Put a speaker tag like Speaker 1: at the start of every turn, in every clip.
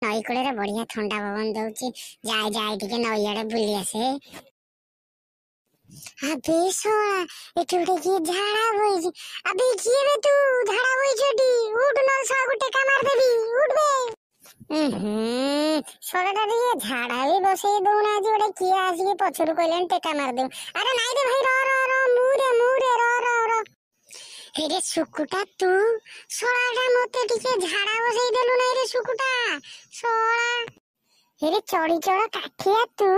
Speaker 1: ନଈ କୂଳରେ ବଢିଆ ଥଣ୍ଡା ପବନ ଦଉଛି। ଯାଏ ଯାଏ ଟିକେ ନଈ ଆଡେ ବୁଲି ଆସେ। ଆବେ ଶଳା ଏଠି ଗୋଟେ କିଏ ଝାଡା ବଇଛି। ଆବେ କିଏ ବେ ତୁ ଝାଡା ବଇଛୁ ଏଠି? ଉଠ ନହେଲେ ଶଳା ଗୋଟେ ଟେକା ମାରିଦେବି। ଉଠ ବେ। ଶଳାଟା ଟିକେ ଝାଡା ବି ବସେଇ ଦଉନାହାନ୍ତି। ଗୋଟେ କିଏ ଆସିକି ପଛରୁ କହିଲାଣି ଟେକା ମାରିଦେବୁ। ଆରେ ନାଇଁ ରେ ଭାଇ ର ମୁରେ ର। ହେଇରେ ଶୁକୁଟା ତୁ ଶଳାଟା ମତେ ଟିକେ ଝାଡା ବସେଇ ଦେଲୁ ନାଇଁ ରେ ଶୁକୁଟା ଶଳା। ହେଇରେ ଚଢିଚଳ କାଠିଆ ତୁ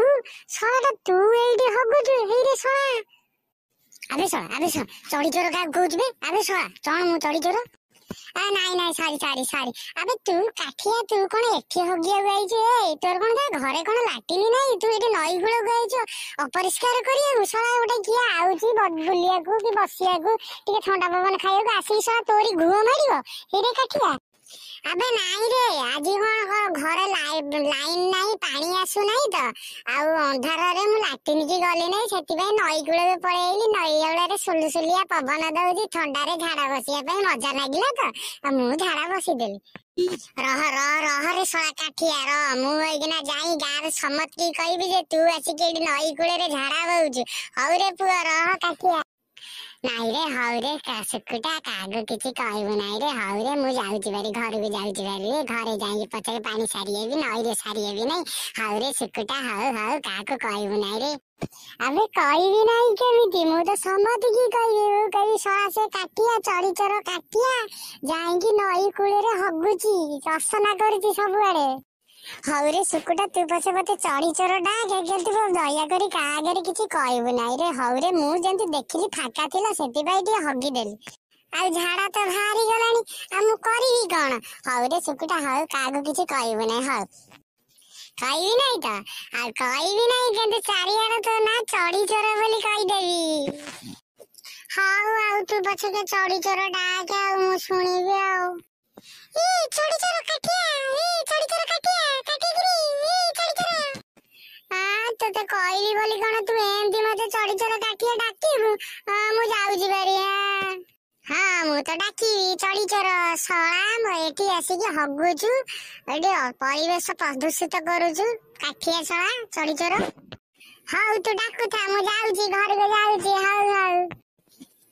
Speaker 1: ଶଳାଟା ତୁ ଏଇଠି ହଗୁଛୁ। ହେଇରେ ଶଳା ଆବେ ଶଳା ଚଢିଚୋର କାହାକୁ କହୁଛୁ ବେ? ଆବେ ଶଳା ଚଣ ମୁଁ ଚଢିଚୋର? ନାଇଁ ସାରି ଆବେ ତୁ କାଠିଆ ତୁ କଣ ଏଠି ହଗିବାକୁ ଆଇଛୁ? ଏଇ ତୋର କଣ ତା ଘରେ କଣ ଲାଟିନି ନାହିଁ? ତୁ ଏଠି ନଈ କୂଳକୁ ଆଇଛୁ ଅପରିଷ୍କାର କରିବାକୁ। ଶଳା ଗୋଟେ କିଏ ଆଉଛି ବୁଲିବାକୁ କି ବସିବାକୁ ଟିକେ ଥଣ୍ଡା ପବନ ଖାଇବାକୁ ଆସିକି ଶଳା ତୋରି ଘୁଅ ମାରିବ। ହେଇରେ କାଠିଆ ଆବେ ନାଇଁ ରେ ଆଜି କଣ ଘରେ ଲାଇନ ନାହିଁ ପାଣି ଆସୁନାହିଁ ତ ଆଉ ଅନ୍ଧାରରେ ମୁଁ ଲାଟିନ କି ଗଲି ନାହିଁ। ସେଥିପାଇଁ ନଈ କୂଳକୁ ପଳେଇ ଆଇଲି। ନଈ କୂଳରେ ସୁଲସୁଲିଆ ପବନ ଦଉଛି ଥଣ୍ଡାରେ ଝାଡା ବସିବା ପାଇଁ ମଜା ଲାଗିଲା ତ ଆଉ ମୁଁ ଝାଡା ବସିଦେଲି। ରହରେ ଶଳା କାଠିଆ ରହ। ମୁଁ ଏଇକିନା ଯାଇ ଗାଁରେ ସମସ୍ତଙ୍କୁ କହିବି ଯେ ତୁ ଆସିକି ଏଇଠି ନଈ କୂଳରେ ଝାଡା ବଉଛୁ। ହଉରେ ପୁଅ ରହ କାଠିଆ। ନାଇଁରେ ହଉରେ ଶୁକୁଟା କାହାକୁ କିଛି କହିବୁ ନାଇଁରେ। ହଉରେ ମୁଁ ଯାଉଛି ଭାରି ଘରକୁ ଯାଉଛି ଭାରି। ଘରେ ଯାଇକି ପଛରେ ପାଣି ସାରିହେବି ନଈରେ ସାରିହେବି ନାଇଁ। ହଉରେ ଶୁକୁଟା ହଉ କାହାକୁ କହିବୁ ନାଇଁରେ। ଆବେ କହିବି ନାହିଁ କେମିତି? ମୁଁ ତ ସମସ୍ତଙ୍କୁ କହିବି। ମୁଁ କହିବି ଶଳା ସେ କାଠିଆ ଚଢିଚୋର କାଠିଆ ଯାଇକି ନଈ କୂଳରେ ହଗୁଛି ଅସନା କରୁଛି ସବୁଆଡେ। ହଉରେ ଶୁକୁଟା ତୁ ପଛେ ମତେ ଚଢିଚୋର ଡାକେ କିନ୍ତୁ ଦୟାକରି କାହା ଆଗରେ କିଛି କହିବୁ ନାହିଁ ରେ। ହଉରେ ମୁଁ ଯେମିତି ଦେଖିଲି ଫାଙ୍କା ଥିଲା ସେଥିପାଇଁ ଟିକେ ହଗିଦେଲି। ଆଉ ଝାଡା ତ ବାହାରି ଗଲାଣି ଆଉ ମୁଁ କରିବି କଣ? ହଉରେ ଶୁକୁଟା ହଉ କାହାକୁ କିଛି କହିବୁ ନାହିଁ। ହଉ କହିବି ନାହିଁ ତ ଆଉ କହିବି ନାହିଁ କିନ୍ତୁ ଚାରିଆଡେ ତୋ ନା ଚଢିଚୋର ବୋଲି କହିଦେବି। ହଉ ଆଉ ତୁ ପଛକେ ଚଢିଚୋର ଡାକେ ଆଉ ମୁଁ ଶୁଣିବି ଆଉ। ଚଢିଚୋର କାଠିଆ ତତେ କହିଲି ବୋଲି କଣ ତୁ ଏମିତି ମତେ ଚଢିଚୋର କାଠିଆ ଡାକିବୁ? ମୁଁ ଯାଉଛି ଭାରି। ମୁଁ ତ ଡାକିବି ଚଢିଚୋର ଶଳା ଏଠି ଆସିକି ହଗୁଛୁ ଏଠି ପରିବେଶ ପ୍ରଦୂଷିତ କରୁଛୁ କାଠିଆ ଶଳା ଚଢିଚୋର। ହଉ ତୁ ଡାକୁଥା ମୁଁ ଯାଉଛି ଘରକୁ ଯାଉଛି। ହଉ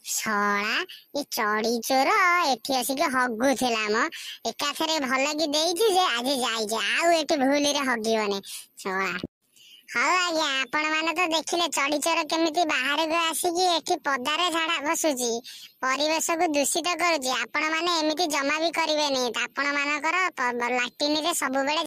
Speaker 1: ଶଳା ଏ ଚଢିଚୋର ଏଠି ଆସିକି ହଗୁଥିଲା ମ ଏକାଥରେ ଭଲ କି ଦେଇଛି ଯେ ଆଜି ଯାଇଛି ଆଉ ଏଠି ଭୁଲରେ ହଗିବନି ଶଳା। ହଉ ଆଜ୍ଞା ଆପଣ ମାନେ ତ ଦେଖିଲେ ଚଢିଚୋର କେମିତି ବାହାରକୁ ଆସିକି ଏଠି ପଦାରେ ଝାଡା ବସୁଛି ପରିବେଶକୁ ଦୂଷିତ କରୁଛି। ଆପଣ ମାନେ ଏମିତି ଜମା ବି କରିବେନି। ଆପଣ ମାନଙ୍କର ଲାଟିନରେ ସବୁବେଳେ